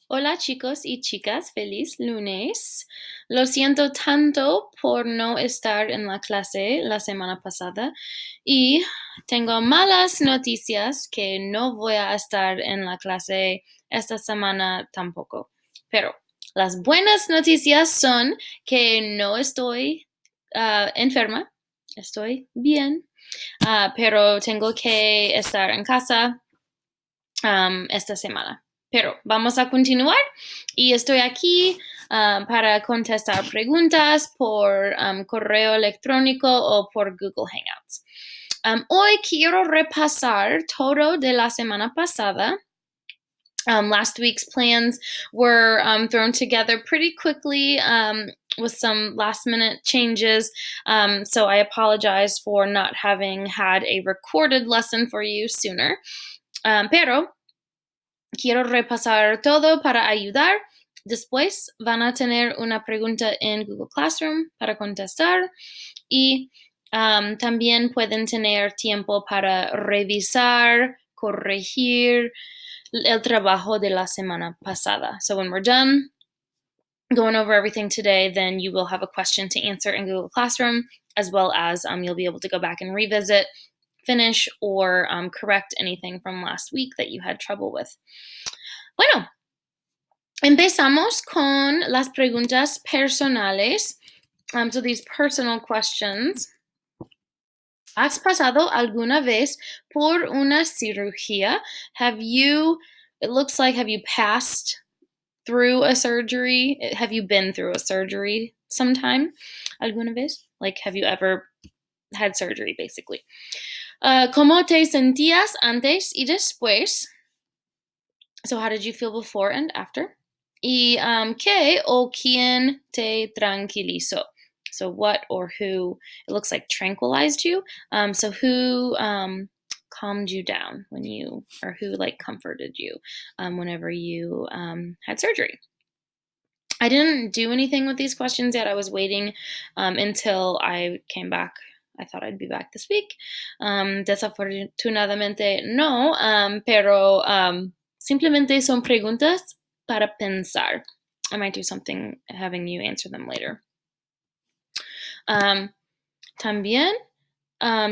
Hola chicos y chicas, feliz lunes. Lo siento tanto por no estar en la clase la semana pasada y tengo malas noticias que no voy a estar en la clase esta semana tampoco. Pero las buenas noticias son que no estoy enferma, estoy bien, pero tengo que estar en casa esta semana. Pero vamos a continuar y estoy aquí para contestar preguntas por correo electrónico o por Google Hangouts. Hoy quiero repasar todo de la semana pasada. Last week's plans were thrown together pretty quickly with some last minute changes. So I apologize for not having had a recorded lesson for you sooner. Pero quiero repasar todo para ayudar. Después van a tener una pregunta en Google Classroom para contestar y también pueden tener tiempo para revisar, corregir el trabajo de la semana pasada. So when we're done going over everything today, then you will have a question to answer in Google Classroom, as well as you'll be able to go back and revisit, finish, or correct anything from last week that you had trouble with. Bueno, empezamos con las preguntas personales. So these personal questions. ¿Has pasado alguna vez por una cirugía? Have you passed through a surgery? Have you been through a surgery sometime? ¿Alguna vez? Like, have you ever had surgery, basically? ¿Cómo te sentías antes y después? So how did you feel before and after? Y ¿qué o quién te tranquilizó? So what or who, it looks like tranquilized you. So who calmed you down when you, or who like comforted you whenever you had surgery? I didn't do anything with these questions yet. I was waiting until I came back. I thought I'd be back this week. Desafortunadamente no, pero simplemente son preguntas para pensar. I might do something having you answer them later. También,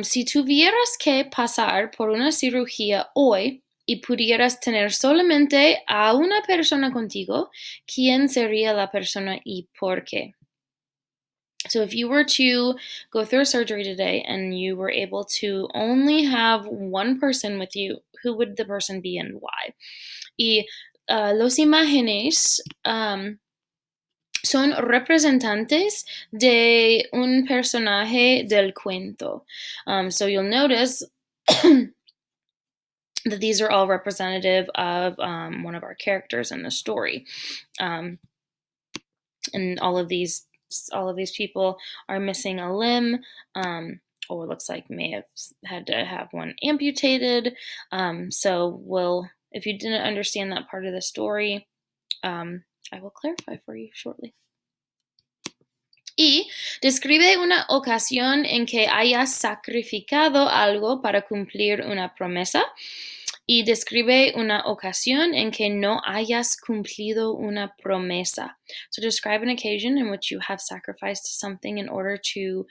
si tuvieras que pasar por una cirugía hoy y pudieras tener solamente a una persona contigo, ¿quién sería la persona y por qué? So if you were to go through a surgery today and you were able to only have one person with you, who would the person be and why? Y los imágenes son representantes de un personaje del cuento. So you'll notice that these are all representative of one of our characters in the story. And all of these people are missing a limb, or looks like may have had to have one amputated. So if you didn't understand that part of the story, I will clarify for you shortly. Y describe una ocasión en que hayas sacrificado algo para cumplir una promesa. Y describe una ocasión en que no hayas cumplido una promesa. So describe an occasion in which you have sacrificed something in order to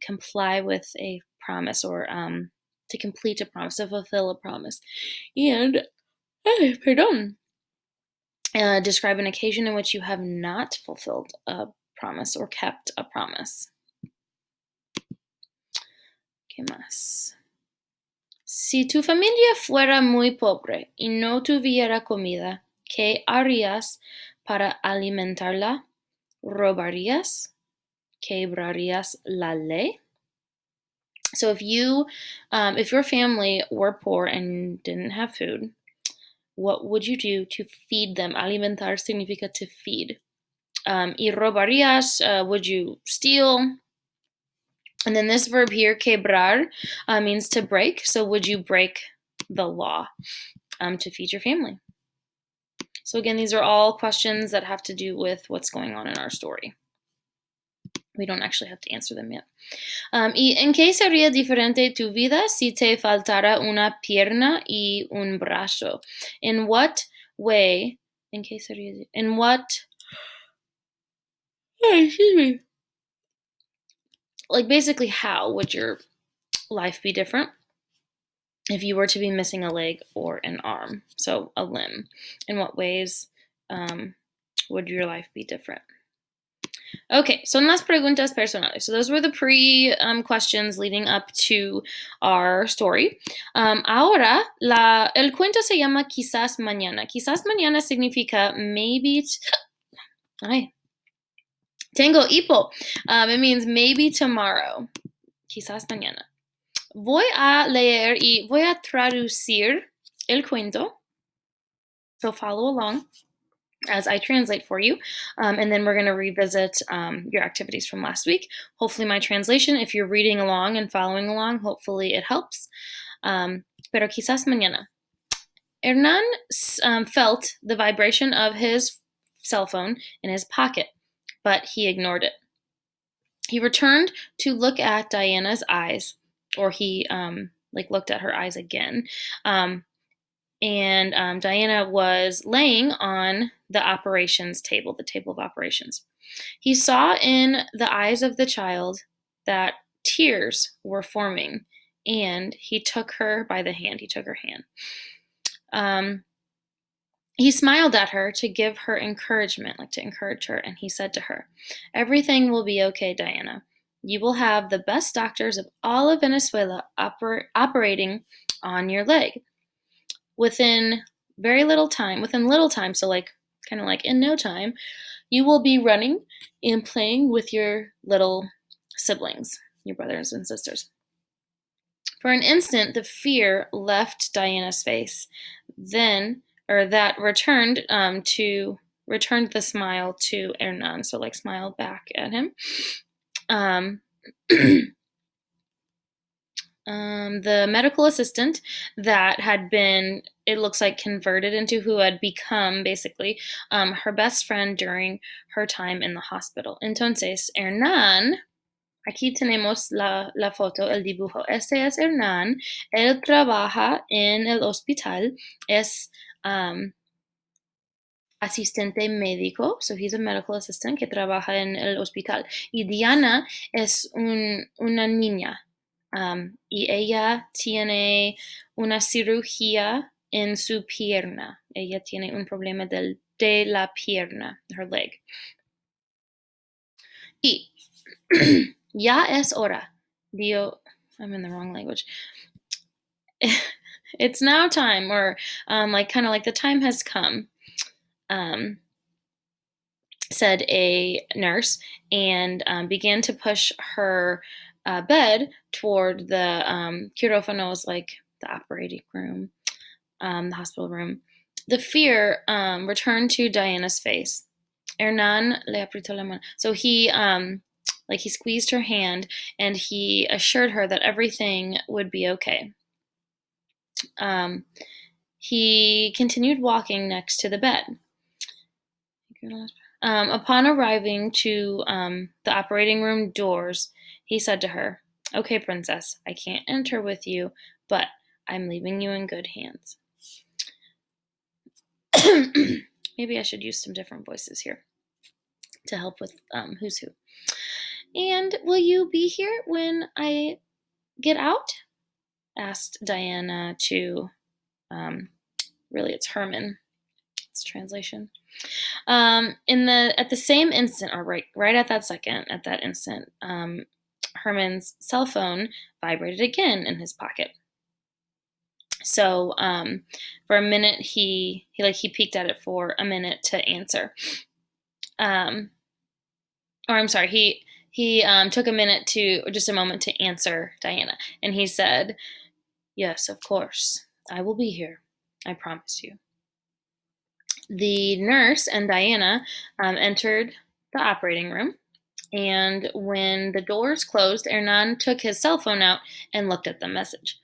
comply with a promise, or to complete a promise, to fulfill a promise. And, describe an occasion in which you have not fulfilled a promise or kept a promise. ¿Qué más? Si tu familia fuera muy pobre y no tuviera comida, ¿qué harías para alimentarla? ¿Robarías? ¿Quebrarías la ley? So if your family were poor and didn't have food, what would you do to feed them? Alimentar significa to feed. Y robarías, would you steal? And then this verb here, quebrar, means to break. So would you break the law to feed your family? So again, these are all questions that have to do with what's going on in our story. We don't actually have to answer them yet. ¿Y en qué sería diferente tu vida si te faltara una pierna y un brazo? In what way In qué sería? In what? Oh, excuse me. Like basically, how would your life be different if you were to be missing a leg or an arm? So a limb. In what ways would your life be different? Okay, son las preguntas personales. So those were the questions leading up to our story. Ahora, el cuento se llama Quizás mañana. Quizás mañana significa maybe. Ay, tengo hipo. It means maybe tomorrow. Quizás mañana. Voy a leer y voy a traducir el cuento. So follow along as I translate for you. And then we're going to revisit your activities from last week. Hopefully my translation, if you're reading along and following along, hopefully it helps. Pero quizás mañana. Hernan felt the vibration of his cell phone in his pocket, but he ignored it. He returned to look at Diana's eyes, or he looked at her eyes again. And Diana was laying on the operations table, the table of operations. He saw in the eyes of the child that tears were forming, and he took her by the hand. He took her hand. He smiled at her to give her encouragement, like to encourage her, and he said to her, "Everything will be okay, Diana. You will have the best doctors of all of Venezuela operating on your leg. Within little time, so kind of like in no time, you will be running and playing with your little siblings, your brothers and sisters." For an instant, the fear left Diana's face. That returned the smile to Hernan, so like smiled back at him. The medical assistant that had been, it looks like, converted into who had become basically her best friend during her time in the hospital. Entonces, Hernan, aquí tenemos la foto, el dibujo. Este es Hernan. Él trabaja en el hospital. Es asistente médico, so he's a medical assistant que trabaja en el hospital. Y Diana es una niña. Y ella tiene una cirugía en su pierna. Ella tiene un problema de la pierna, her leg. Y ya es hora. I'm in the wrong language. It's now time, or kind of like the time has come, said a nurse, and began to push her bed toward the quirófanos, like the operating room, the hospital room. The fear returned to Diana's face. Hernan le apretó la mano. So he squeezed her hand, and he assured her that everything would be okay. He continued walking next to the bed. Upon arriving to the operating room doors, he said to her, "Okay, princess, I can't enter with you, but I'm leaving you in good hands." Maybe I should use some different voices here to help with who's who. "And will you be here when I get out?" asked Diana to, really it's Herman, it's translation. At the same instant, or right at that second, at that instant, Herman's cell phone vibrated again in his pocket. So for a minute, he peeked at it for a minute to answer. He took just a moment to answer Diana, and he said, "Yes, of course, I will be here. I promise you." The nurse and Diana entered the operating room, and when the doors closed, Hernan took his cell phone out and looked at the message.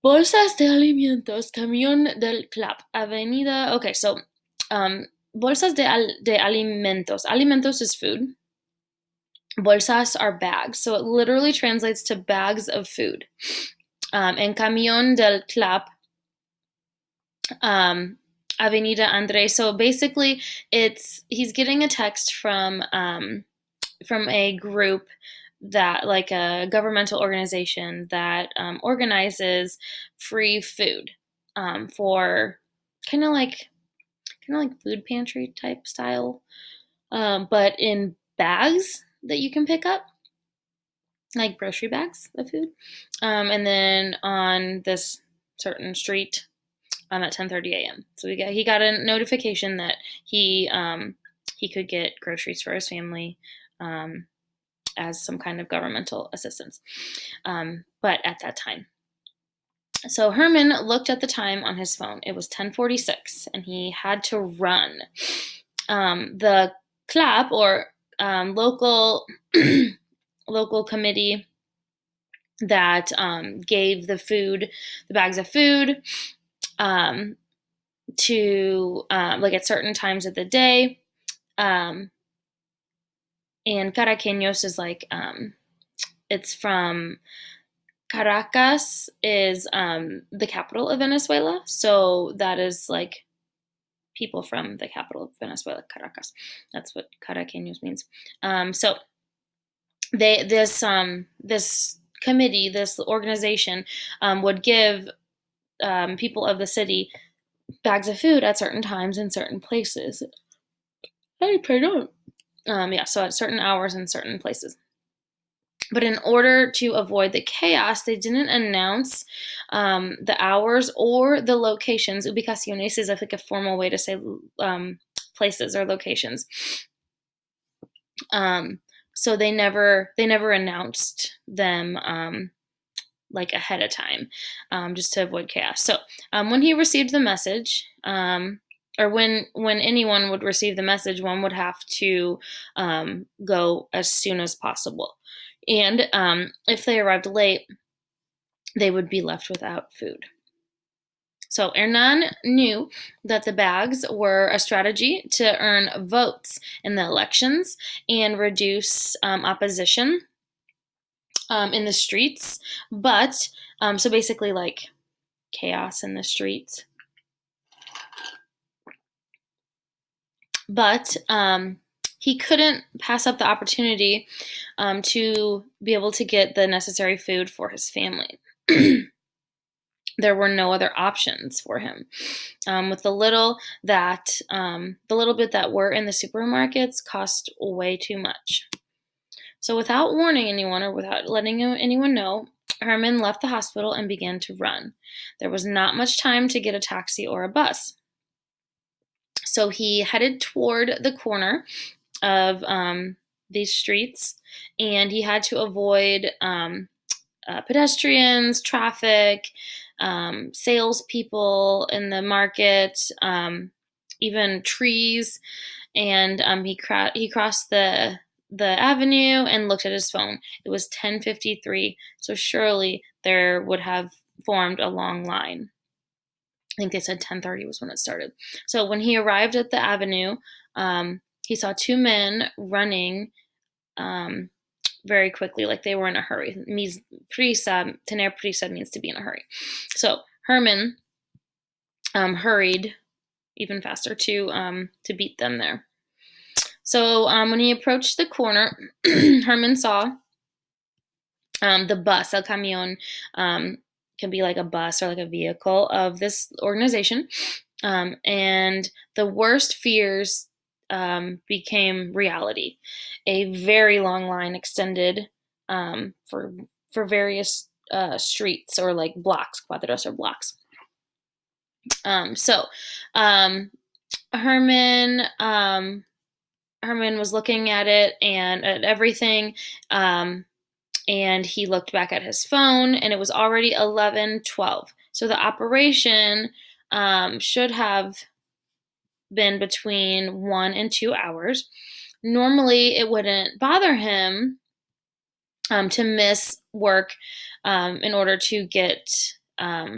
"Bolsas de alimentos, camión del club, avenida." Okay, so bolsas de alimentos. Alimentos is food. Bolsas are bags, so it literally translates to bags of food. And camión del club Avenida Andre. So basically, he's getting a text from a group that, like a governmental organization that organizes free food for kind of like food pantry type style, but in bags that you can pick up, like grocery bags of food. And then on this certain street at 10:30 a.m. So he got a notification that he could get groceries for his family as some kind of governmental assistance. But at that time, so Herman looked at the time on his phone. It was 10:46, and he had to run. The club or local local committee that gave the bags of food, to like at certain times of the day. And Caraqueños is like it's from Caracas is the capital of Venezuela, so that is like people from the capital of Venezuela, Caracas. That's what Caraqueños means. So this committee, this organization, would give people of the city bags of food at certain times in certain places. Hey, pardon. Yeah, so at certain hours in certain places. But in order to avoid the chaos, they didn't announce the hours or the locations. Ubicaciones is like a formal way to say places or locations. So they never announced them like ahead of time, just to avoid chaos. So when he received the message, or when anyone would receive the message, one would have to go as soon as possible. And if they arrived late, they would be left without food. So Hernan knew that the bags were a strategy to earn votes in the elections and reduce opposition in the streets. But so basically, like chaos in the streets. But he couldn't pass up the opportunity to be able to get the necessary food for his family. There were no other options for him. With the little bit that were in the supermarkets cost way too much. So without warning anyone or without letting anyone know, Herman left the hospital and began to run. There was not much time to get a taxi or a bus. So he headed toward the corner of these streets, and he had to avoid pedestrians, traffic, salespeople in the market, even trees. And he crossed the avenue and looked at his phone. It was 10:53, so surely there would have formed a long line. I think they said 10:30 was when it started. So when he arrived at the avenue, he saw two men running very quickly, like they were in a hurry. Prisa, tener prisa means to be in a hurry. So Herman hurried even faster to beat them there. So when he approached the corner, Herman saw the bus, el camión, can be like a bus or like a vehicle of this organization. And the worst fears became reality. A very long line extended for various streets or like blocks, cuadros or blocks. So Herman was looking at it and at everything. And he looked back at his phone, and it was already 11:12. So the operation should have been between 1 and 2 hours. Normally, it wouldn't bother him to miss work in order to get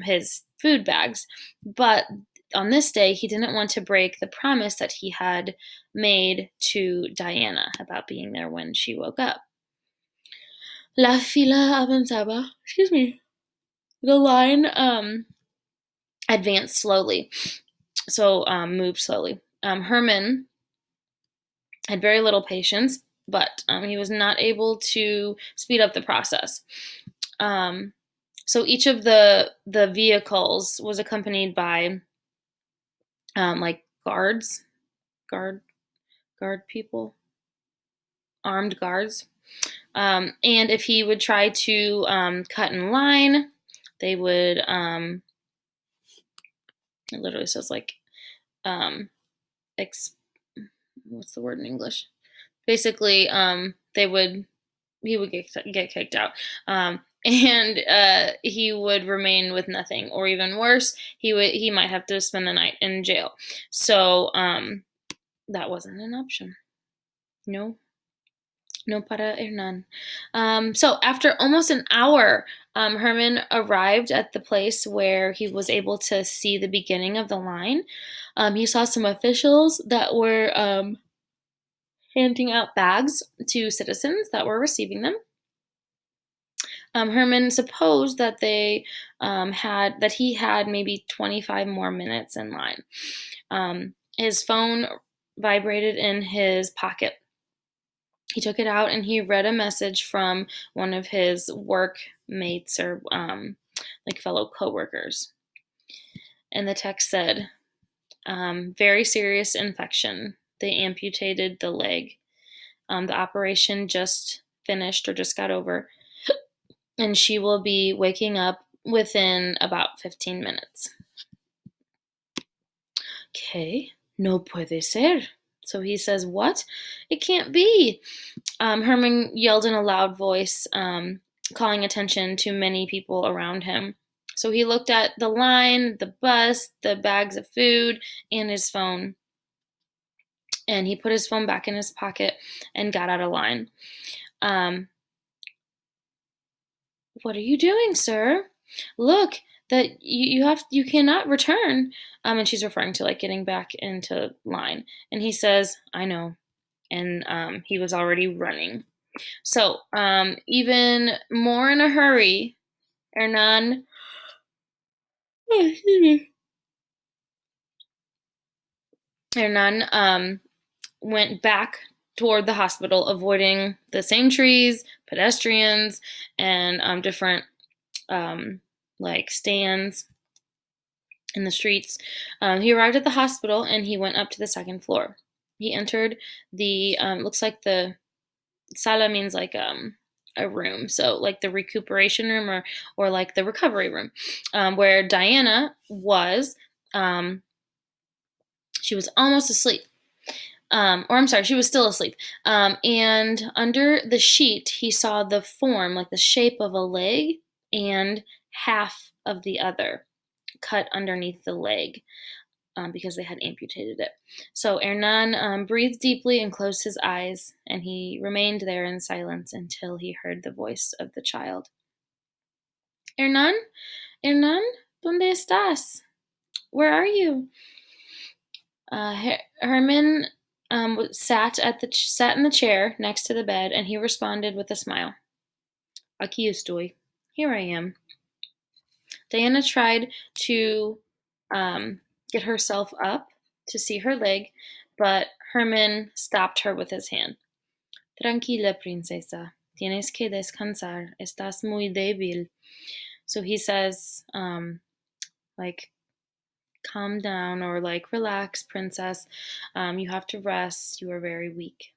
his food bags. But on this day, he didn't want to break the promise that he had made to Diana about being there when she woke up. La fila avanzaba. The line advanced slowly. so moved slowly. Herman had very little patience, but he was not able to speed up the process. Um, so each of the vehicles was accompanied by like guard guard people, armed guards. And if he would try to cut in line, they would. It literally says like, um, ex- what's the word in English? Basically, they would he would get kicked out. And he would remain with nothing, or even worse, he might have to spend the night in jail. So that wasn't an option. No, no para Hernan. So after almost an hour, Herman arrived at the place where he was able to see the beginning of the line. He saw some officials that were handing out bags to citizens that were receiving them. Herman supposed that he had maybe 25 more minutes in line. His phone vibrated in his pocket. He took it out and he read a message from one of his workmates or like fellow coworkers. And the text said, "Very serious infection. They amputated the leg. The operation just finished or just got over, and she will be waking up within about 15 minutes." Okay, no puede ser. So he says, "What? It can't be." Herman yelled in a loud voice, calling attention to many people around him. So he looked at the line, the bus, the bags of food, and his phone. And he put his phone back in his pocket and got out of line. "What are you doing, sir? Look, that you cannot return." And she's referring to like getting back into line. And he says, "I know." And he was already running. So even more in a hurry, Hernan Hernan went back toward the hospital, avoiding the same trees, pedestrians, and different like stands in the streets. He arrived at the hospital and he went up to the second floor. He entered the looks like the sala means like a room, so like the recuperation room or like the recovery room, where Diana was. She was almost asleep. Or I'm sorry, she was still asleep. And under the sheet, he saw the form, like the shape of a leg and half of the other cut underneath the leg, because they had amputated it. So Hernan breathed deeply and closed his eyes, and he remained there in silence until he heard the voice of the child. "Hernan? Hernan? ¿Dónde estás? Where are you?" Herman sat in the chair next to the bed, and he responded with a smile. "Aquí estoy. Here I am." Diana tried to get herself up to see her leg, but Herman stopped her with his hand. "Tranquila, princesa. Tienes que descansar. Estás muy débil." So he says, like, "Calm down," or like, "Relax, princess. You have to rest. You are very weak."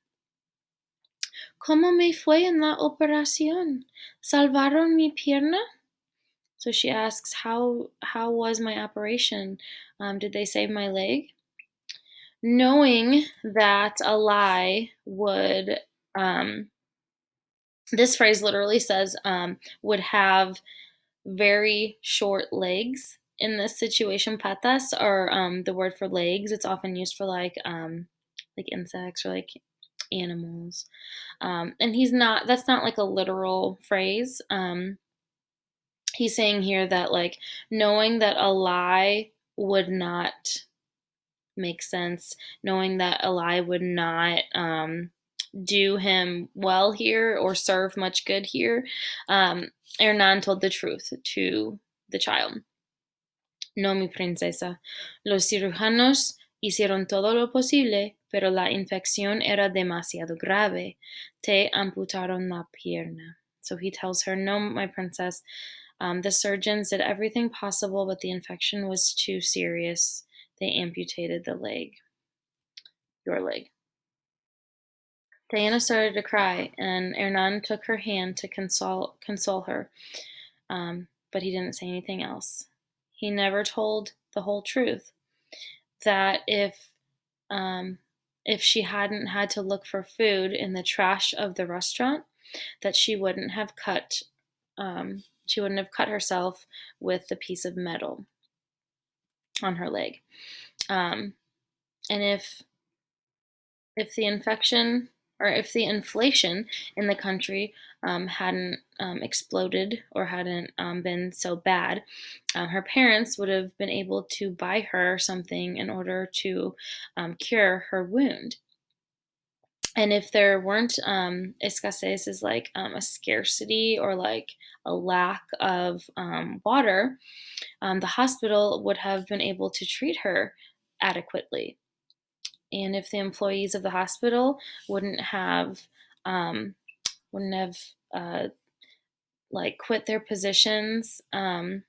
"¿Cómo me fue en la operación? ¿Salvaron mi pierna?" So she asks, how was my operation? Did they save my leg? Knowing that a lie would, this phrase literally says, would have very short legs. In this situation, patas are the word for legs. It's often used for like insects or like animals. And that's not like a literal phrase. He's saying here that like knowing that a lie would not make sense, knowing that a lie would not do him well here or serve much good here, Hernan told the truth to the child. No, mi princesa. Los cirujanos hicieron todo lo posible, pero la infección era demasiado grave. Te amputaron la pierna. So he tells her, no, my princess. The surgeons did everything possible, but the infection was too serious. They amputated the leg, your leg. Diana started to cry, and Hernan took her hand to console her, but he didn't say anything else. He never told the whole truth, that if she hadn't had to look for food in the trash of the restaurant, that she wouldn't have cut herself with the piece of metal on her leg. And if the infection or if the inflation in the country hadn't exploded or hadn't been so bad, her parents would have been able to buy her something in order to cure her wound. And if there weren't escasez is like a scarcity or like a lack of water, the hospital would have been able to treat her adequately. And if the employees of the hospital um, wouldn't have like quit their positions in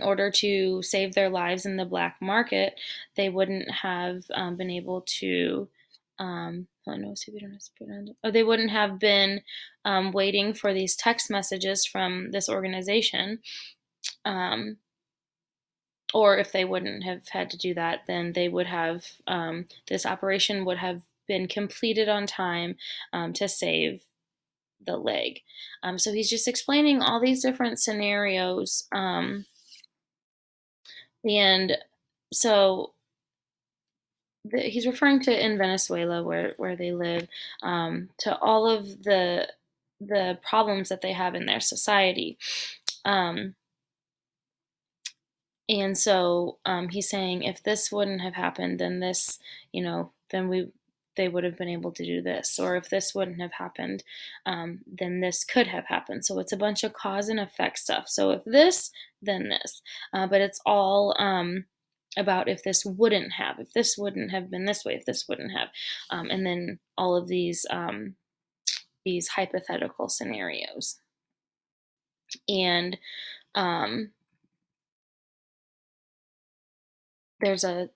order to save their lives in the black market, they wouldn't have been able to. They wouldn't have been waiting for these text messages from this organization. Or if they wouldn't have had to do that, then they would have, this operation would have been completed on time to save the leg. So he's just explaining all these different scenarios. And so he's referring to in Venezuela where they live, to all of the problems that they have in their society. And so he's saying if this wouldn't have happened, then this, then they would have been able to do this. Or if this wouldn't have happened, then this could have happened. So it's a bunch of cause and effect stuff. So if this, then this. But it's all about if this wouldn't have been this way, if this wouldn't have. And then all of these hypothetical scenarios. And there's an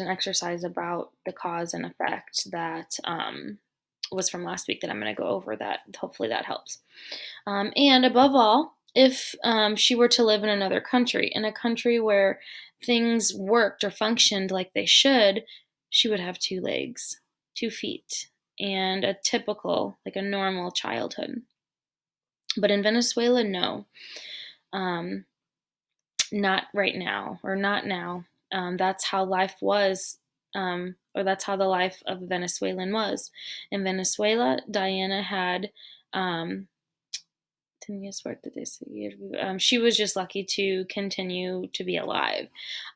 exercise about the cause and effect that was from last week that I'm going to go over, that hopefully that helps. And above all, if she were to live in another country, in a country where things worked or functioned like they should, she would have 2 legs, 2 feet, and a typical, like a normal childhood. But in Venezuela, no. Not right now, or not now. That's how life was, or that's how the life of a Venezuelan was. In Venezuela, Diana had, she was just lucky to continue to be alive.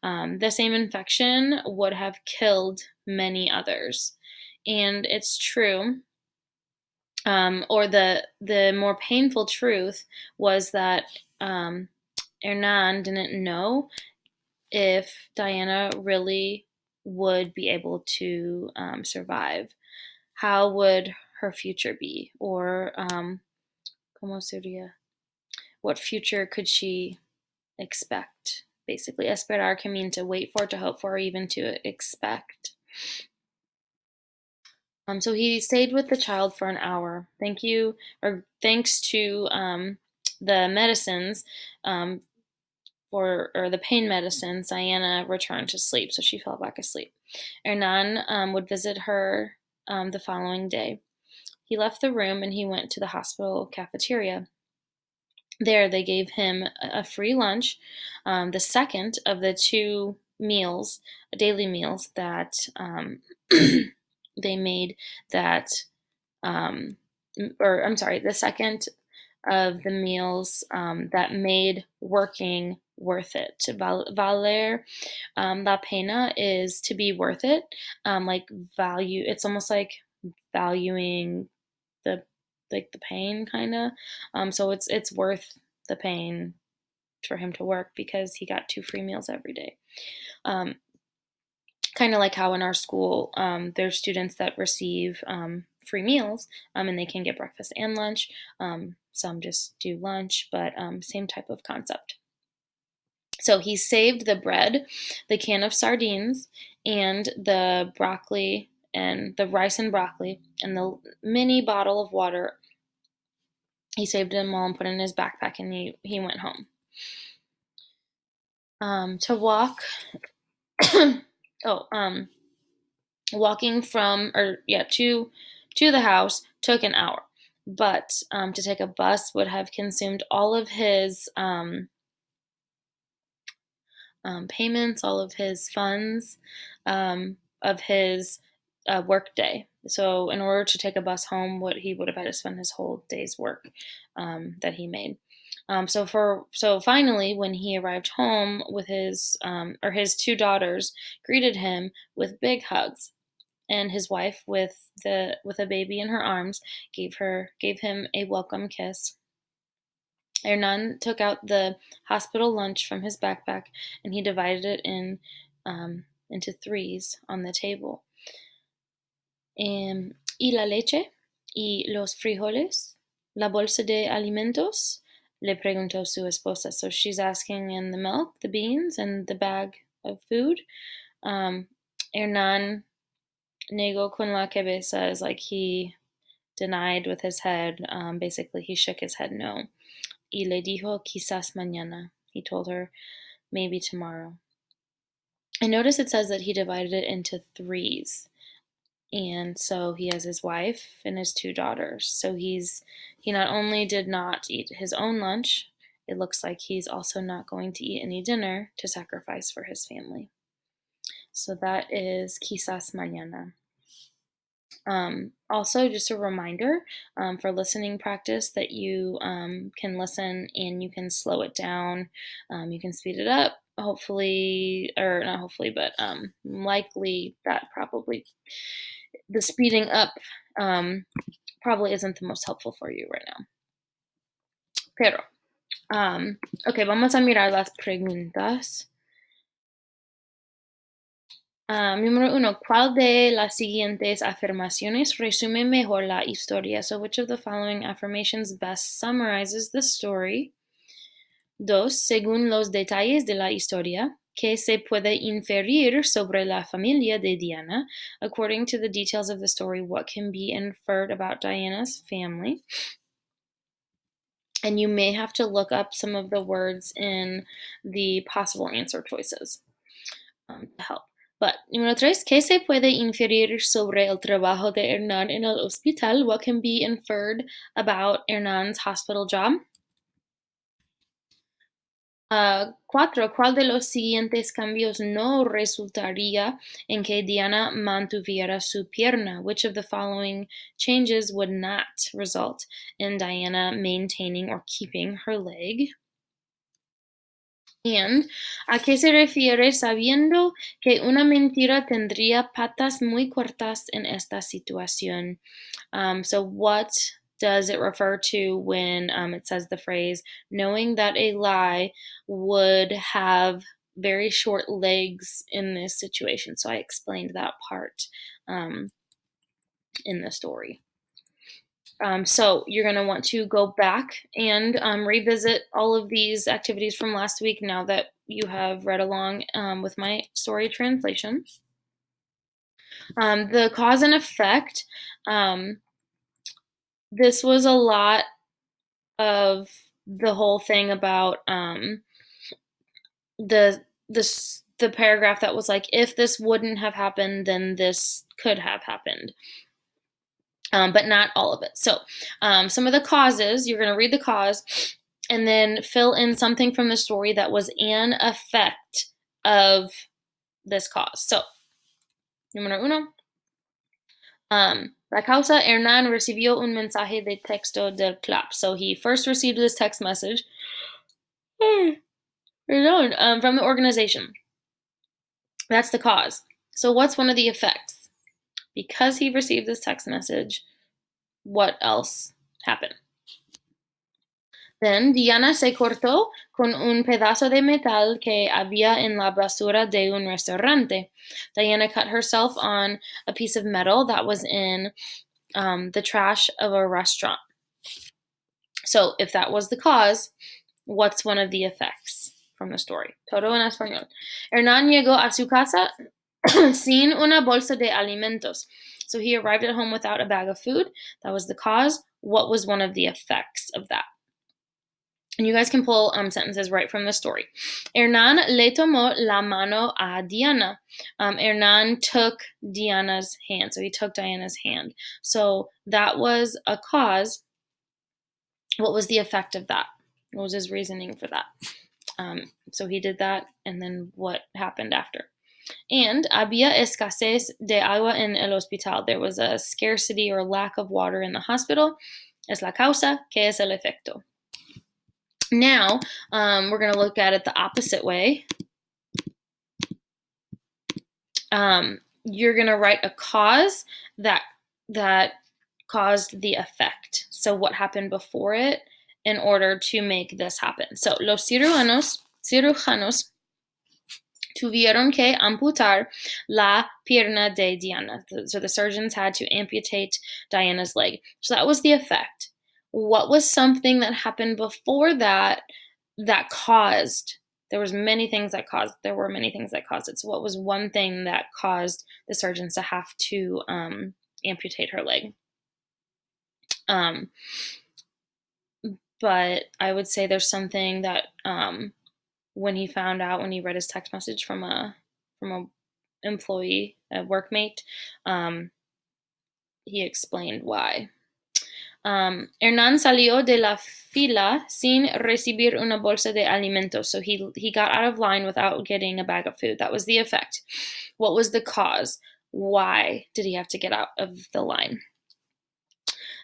The same infection would have killed many others. And it's true, or the more painful truth was that Hernan didn't know if Diana really would be able to survive. How would her future be? Or ¿cómo sería? What future could she expect? Basically, esperar can mean to wait for, to hope for, or even to expect. So he stayed with the child for an hour. Thanks to the medicines, or the pain medicine, Diana returned to sleep, so she fell back asleep. Hernan would visit her the following day. He left the room and he went to the hospital cafeteria. There, they gave him a free lunch, the second of the 2 meals, daily meals that they made that, or I'm sorry, the second of the meals that made working worth it. Valer la pena is to be worth it. Like value, it's almost like valuing the the pain, kind of. So it's worth the pain for him to work because he got 2 free meals every day. Kind of like how in our school, there's students that receive free meals, and they can get breakfast and lunch. Some just do lunch, but same type of concept. So he saved the bread, the can of sardines, and the broccoli and the rice and broccoli and the mini bottle of water. He saved them all and put it in his backpack, and he went home. To walk, walking to the house took an hour, but to take a bus would have consumed all of his payments, all of his funds of his work day. So in order to take a bus home, he would have had to spend his whole day's work that he made. So finally, when he arrived home with his 2 daughters, greeted him with big hugs, and his wife with a baby in her arms gave him a welcome kiss. Hernan took out the hospital lunch from his backpack, and he divided it into 3s on the table. Y la leche y los frijoles, la bolsa de alimentos, le preguntó su esposa. So she's asking, in the milk, the beans, and the bag of food. Hernan negó con la cabeza, is like he denied with his head. Basically, he shook his head no. Y le dijo quizás mañana. He told her maybe tomorrow. And notice it says that he divided it into 3s. And so he has his wife and his 2 daughters. So he not only did not eat his own lunch, it looks like he's also not going to eat any dinner to sacrifice for his family. So that is quizás mañana. Also, just a reminder for listening practice that you can listen and you can slow it down. You can speed it up, hopefully, or not hopefully, but likely that probably the speeding up probably isn't the most helpful for you right now. Pero, ok, vamos a mirar las preguntas. Número 1. ¿Cuál de las siguientes afirmaciones resume mejor la historia? So, which of the following affirmations best summarizes the story? 2. Según los detalles de la historia, ¿qué se puede inferir sobre la familia de Diana? According to the details of the story, what can be inferred about Diana's family? And you may have to look up some of the words in the possible answer choices to help. But, número 3, ¿qué se puede inferir sobre el trabajo de Hernán en el hospital? What can be inferred about Hernán's hospital job? 4, ¿cuál de los siguientes cambios no resultaría en que Diana mantuviera su pierna? Which of the following changes would not result in Diana maintaining or keeping her leg? And, ¿a qué se refiere sabiendo que una mentira tendría patas muy cortas en esta situación? So what does it refer to when it says the phrase, knowing that a lie would have very short legs in this situation? So I explained that part in the story. So you're going to want to go back and revisit all of these activities from last week now that you have read along with my story translation. The cause and effect. This was a lot of the whole thing about the paragraph that was like, if this wouldn't have happened, then this could have happened. But not all of it. So some of the causes, you're going to read the cause and then fill in something from the story that was an effect of this cause. So, número 1. La causa, Hernán recibió un mensaje de texto del club. So he first received this text message from the organization. That's the cause. So what's one of the effects? Because he received this text message, what else happened? Then Diana se cortó con un pedazo de metal que había en la basura de un restaurante. Diana cut herself on a piece of metal that was in the trash of a restaurant. So, if that was the cause, what's one of the effects from the story? Todo en español. Hernán llegó a su casa sin una bolsa de alimentos. So he arrived at home without a bag of food. That was the cause. What was one of the effects of that? And you guys can pull sentences right from the story. Hernán le tomó la mano a Diana. Hernán took Diana's hand. So he took Diana's hand. So that was a cause. What was the effect of that? What was his reasoning for that? So he did that, and then what happened after? And había escasez de agua en el hospital. There was a scarcity or lack of water in the hospital. Es la causa, que es el efecto. Now, we're going to look at it the opposite way. You're going to write a cause that caused the effect. So what happened before it in order to make this happen. So los cirujanos tuvieron que amputar la pierna de Diana. So the surgeons had to amputate Diana's leg. So that was the effect. What was something that happened before that caused? There were many things that caused it. So what was one thing that caused the surgeons to have to amputate her leg? But I would say there's something that when he read his text message from a employee, a workmate, he explained why. Hernán salió de la fila sin recibir una bolsa de alimentos. So he got out of line without getting a bag of food. That was the effect. What was the cause? Why did he have to get out of the line?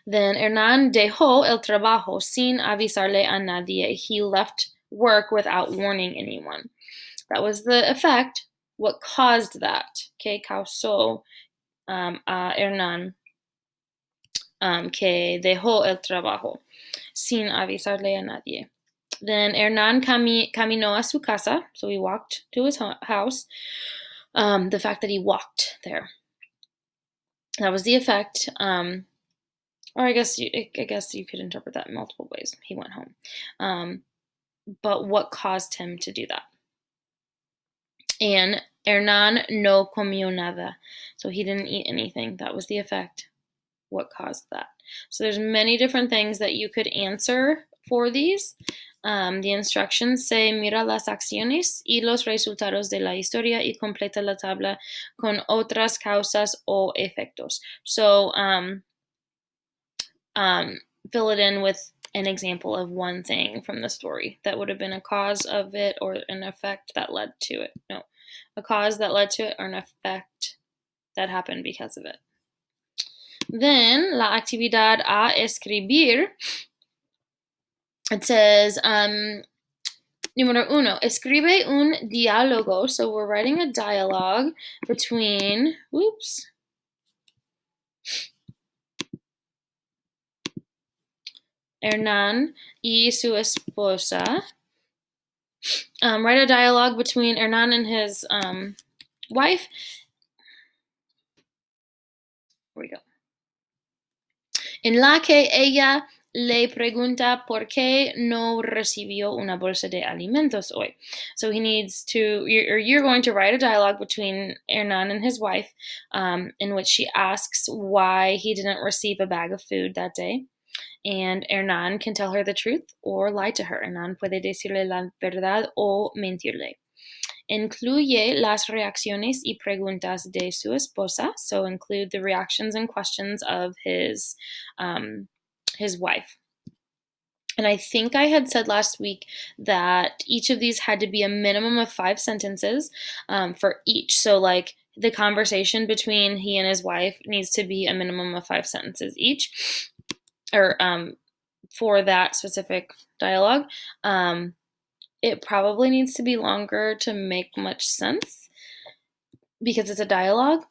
Then Hernán dejó el trabajo sin avisarle a nadie. He left work without warning anyone. That was the effect. What caused that? ¿Qué causó a Hernán que dejó el trabajo sin avisarle a nadie? Then Hernán caminó a su casa, so he walked to his house. The fact that he walked there, that was the effect. Or I guess you could interpret that in multiple ways. He went home. But what caused him to do that? And Hernán no comió nada. So he didn't eat anything. That was the effect. What caused that? So there's many different things that you could answer for these. The instructions say mira las acciones y los resultados de la historia y completa la tabla con otras causas o efectos. So fill it in with an example of one thing from the story that would have been a cause of it or an effect that led to it. No, a cause that led to it or an effect that happened because of it. Then, la actividad a escribir, it says, número uno, escribe un diálogo. So we're writing a dialogue between, Hernán y su esposa. Write a dialogue between Hernán and his wife. Here we go. En la que ella le pregunta por qué no recibió una bolsa de alimentos hoy. So he needs to, you're going to write a dialogue between Hernán and his wife in which she asks why he didn't receive a bag of food that day. And Hernán can tell her the truth or lie to her. Hernán puede decirle la verdad o mentirle. Incluye las reacciones y preguntas de su esposa. So include the reactions and questions of his wife. And I think I had said last week that each of these had to be a minimum of 5 sentences for each. So like the conversation between he and his wife needs to be a minimum of 5 sentences each, or for that specific dialogue. It probably needs to be longer to make much sense because it's a dialogue.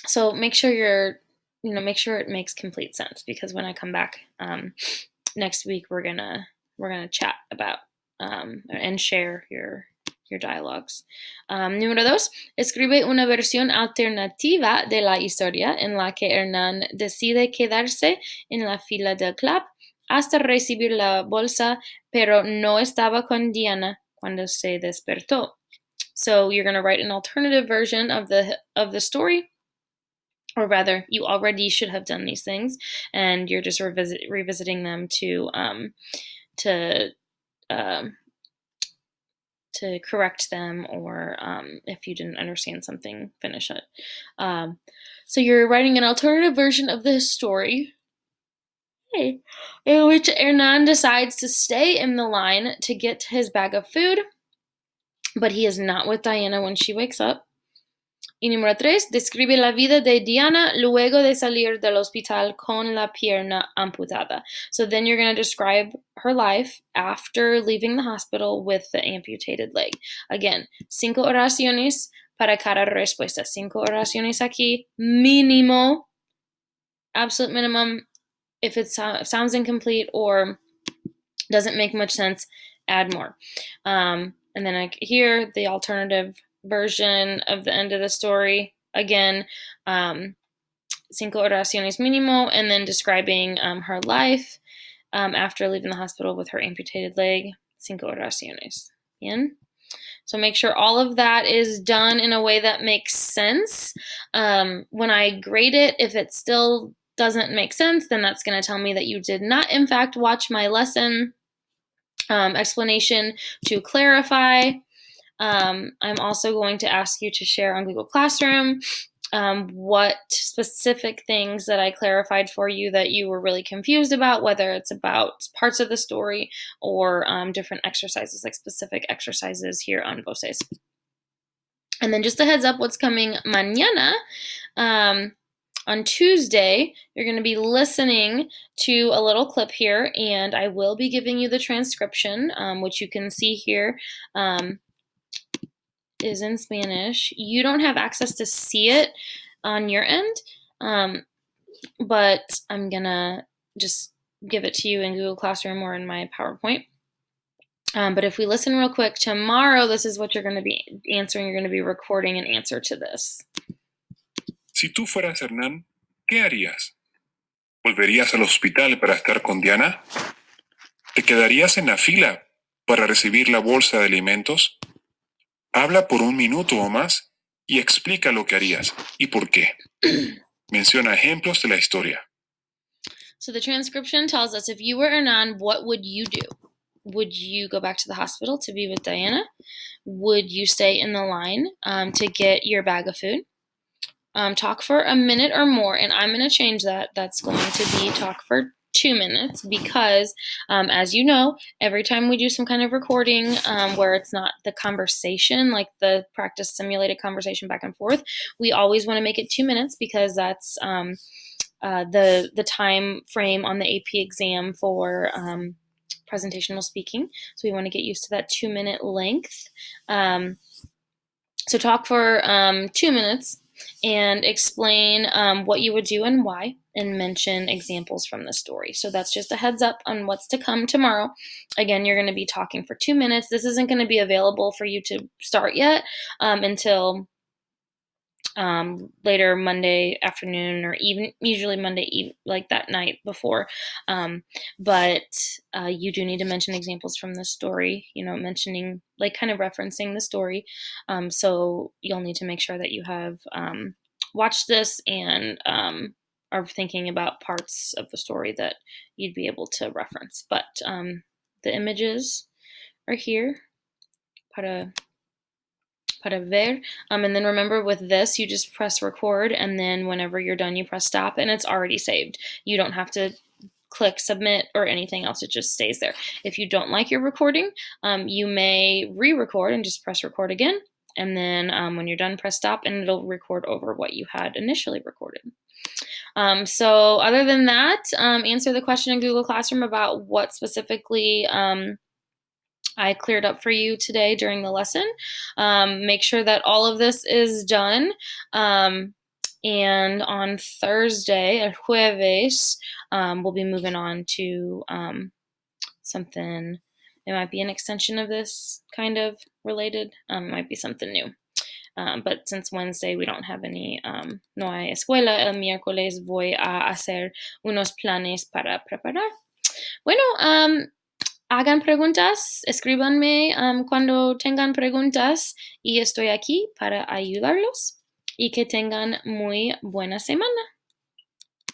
So make sure it makes complete sense, because when I come back, next week we're gonna chat about and share your dialogues. Número 2. Escribe una versión alternativa de la historia en la que Hernán decide quedarse en la fila del club hasta recibir la bolsa, pero no estaba con Diana cuando se despertó. So you're going to write an alternative version of the story, or rather, you already should have done these things, and you're just revisiting them to correct them, or if you didn't understand something, finish it. So you're writing an alternative version of this story, in which Hernan decides to stay in the line to get his bag of food, but he is not with Diana when she wakes up. Y número 3, describe la vida de Diana luego de salir del hospital con la pierna amputada. So then you're going to describe her life after leaving the hospital with the amputated leg. Again, 5 oraciones para cada respuesta. 5 oraciones aquí, mínimo, absolute minimum. If it sounds incomplete or doesn't make much sense, add more. And then here, the alternative version of the end of the story, again, 5 oraciones mínimo, and then describing her life after leaving the hospital with her amputated leg, 5 oraciones. Bien? So make sure all of that is done in a way that makes sense. When I grade it, if it still doesn't make sense, then that's going to tell me that you did not, in fact, watch my lesson explanation to clarify. I'm also going to ask you to share on Google Classroom what specific things that I clarified for you that you were really confused about, whether it's about parts of the story or different exercises, like specific exercises here on Voces. And then just a heads up, what's coming mañana. On Tuesday, you're going to be listening to a little clip here, and I will be giving you the transcription, which you can see here is in Spanish. You don't have access to see it on your end, but I'm going to just give it to you in Google Classroom or in my PowerPoint. But if we listen real quick, tomorrow, this is what you're going to be answering. You're going to be recording an answer to this. Si tú fueras Hernán, ¿qué harías? ¿Volverías al hospital para estar con Diana? ¿Te quedarías en la fila para recibir la bolsa de alimentos? Habla por 1 minuto o más y explica lo que harías y por qué. Menciona ejemplos de la historia. So the transcription tells us, if you were Hernan, what would you do? Would you go back to the hospital to be with Diana? Would you stay in the line to get your bag of food? Talk for 1 minute or more, and I'm going to change that. That's going to be talk for 2 minutes because, as you know, every time we do some kind of recording where it's not the conversation, like the practice simulated conversation back and forth, we always want to make it 2 minutes because that's the time frame on the AP exam for presentational speaking. So we want to get used to that 2-minute length. So talk for 2 minutes and explain what you would do and why, and mention examples from the story. So that's just a heads up on what's to come tomorrow. Again, you're going to be talking for 2 minutes. This isn't going to be available for you to start yet until later Monday afternoon, or even usually Monday like that night before. But you do need to mention examples from the story, mentioning, like, kind of referencing the story. So you'll need to make sure that you have watched this and are thinking about parts of the story that you'd be able to reference. But the images are here para ver. And then remember, with this, you just press record, and then whenever you're done, you press stop, and it's already saved. You don't have to click submit or anything else. It just stays there. If you don't like your recording, you may re-record and just press record again. And then when you're done, press stop, and it'll record over what you had initially recorded. So other than that, answer the question in Google Classroom about what specifically I cleared up for you today during the lesson. Make sure that all of this is done. And on Thursday, el jueves, we'll be moving on to something. It might be an extension of this, kind of related. It might be something new. But since Wednesday we don't have any, no hay escuela, el miércoles voy a hacer unos planes para preparar. Bueno, hagan preguntas, escríbanme cuando tengan preguntas y estoy aquí para ayudarlos y que tengan muy buena semana.